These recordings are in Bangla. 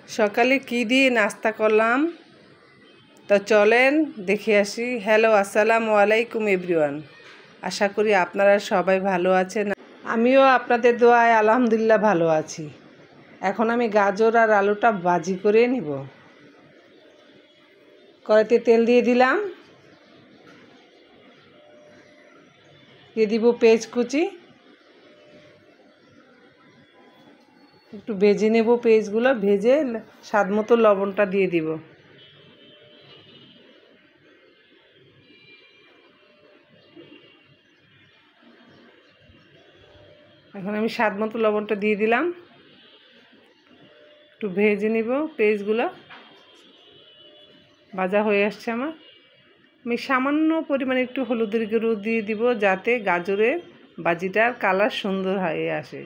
সকালে কি দিয়ে নাস্তা করলাম তো চলেন দেখে আসি। হ্যালো, আসসালামু আলাইকুম এভরিওয়ান। আশা করি আপনারা সবাই ভালো আছেন। আমিও আপনাদের দোয়ায় আলহামদুলিল্লাহ ভালো আছি। এখন আমি গাজর আর আলুটা ভাজি করে নিব। কড়াইতে তেল দিয়ে দিলাম, দিয়ে দিব পেঁয়াজ কুচি, একটু ভেজে নেব। পেঁয়াজগুলো ভেজে স্বাদ মতো লবণটা দিয়ে দিব। এখন আমি স্বাদ মতো লবণটা দিয়ে দিলাম, একটু ভেজে নিব। পেঁয়াজগুলো ভাজা হয়ে আসছে আমার। আমি সামান্য পরিমাণে একটু হলুদের গুঁড়ো দিয়ে দিব, যাতে গাজরের ভাজিটার কালার সুন্দর হয়ে আসে।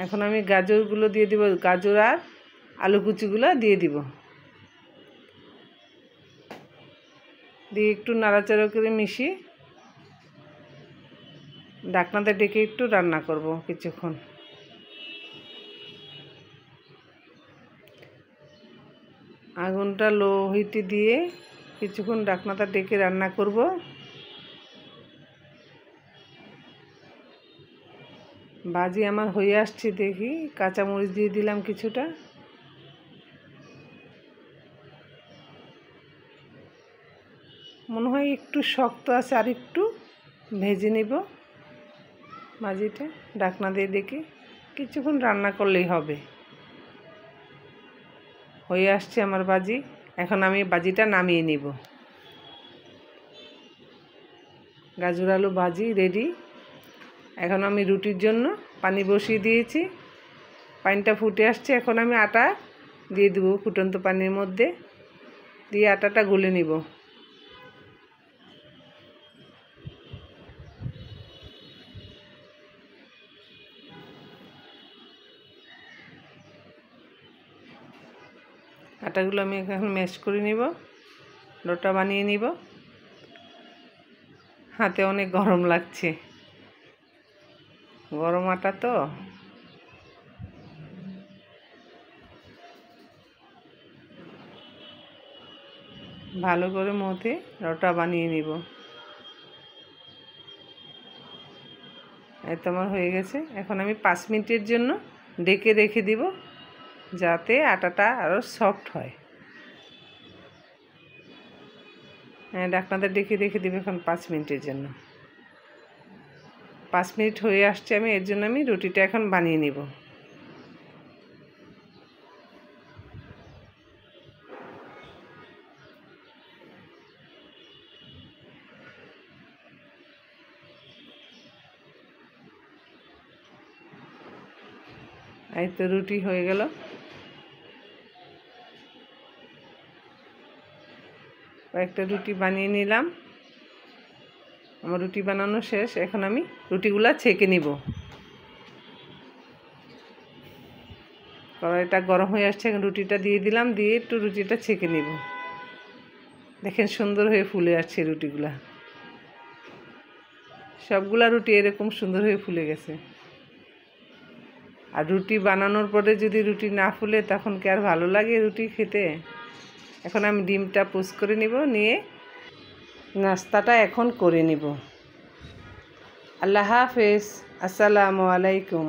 এখন আমি গাজরগুলো দিয়ে দিব, গাজর আর আলু কুচিগুলো দিয়ে দিব, দিয়ে একটু নাড়াচাড়া করে মিশিয়ে ঢাকনাতে ডেকে একটু রান্না করব কিছুক্ষণ। আগুনটা লো হিটে দিয়ে কিছুক্ষণ ঢাকনাটা ডেকে রান্না করব। ভাজি আমার হয়ে আসছে, দেখি কাঁচামরিচ দিয়ে দিলাম কিছুটা। মনে হয় একটু শক্ত আছে, আর একটু ভেজে নিব ভাজিটা। ঢাকনা দিয়ে ডেকে কিছুক্ষণ রান্না করলেই হবে। হয়ে আসছে আমার ভাজি। এখন আমি ভাজিটা নামিয়ে নিব। গাজর আলু ভাজি রেডি। এখন আমি রুটির জন্য পানি বসিয়ে দিয়েছি, পানিটা ফুটে আসছে। এখন আমি আটা দিয়ে দেবো ফুটন্ত পানির মধ্যে, দিয়ে আটাটা গুলে নিব। আটাগুলো আমি এখন ম্যাশ করে নিব, লোটা বানিয়ে নিব। হাতে অনেক গরম লাগছে, গরম আটা তো। ভালো করে মথে লোটা বানিয়ে নিব। এই তো আমার হয়ে গেছে। এখন আমি 5 মিনিটের জন্য ঢেকে রেখে দিব, যাতে আটাটা আরও সফট হয়। ঢাকনাটা ঢেকে রেখে দিব এখন 5 মিনিটের জন্য। 5 মিনিট হয়ে আসছে, আমি এর জন্য আমি রুটিটা এখন বানিয়ে নিব। এই তো রুটি হয়ে গেল। কয়েকটা রুটি বানিয়ে নিলাম। আমার রুটি বানানো শেষ। এখন আমি রুটিগুলা ছেঁকে নিব। কড়াইটা গরম হয়ে আসছে, এখন রুটিটা দিয়ে দিলাম, দিয়ে একটু রুটিটা ছেঁকে নিব। দেখেন সুন্দর হয়ে ফুলে আসছে রুটিগুলা। সবগুলা রুটি এরকম সুন্দর হয়ে ফুলে গেছে। আর রুটি বানানোর পরে যদি রুটি না ফুলে, তখন কি আর ভালো লাগে রুটি খেতে? এখন আমি ডিমটা পোস্ট করে নিব, নিয়ে নাস্তাটা এখন করে নিব। আল্লাহ হাফেজ, আসসালামু আলাইকুম।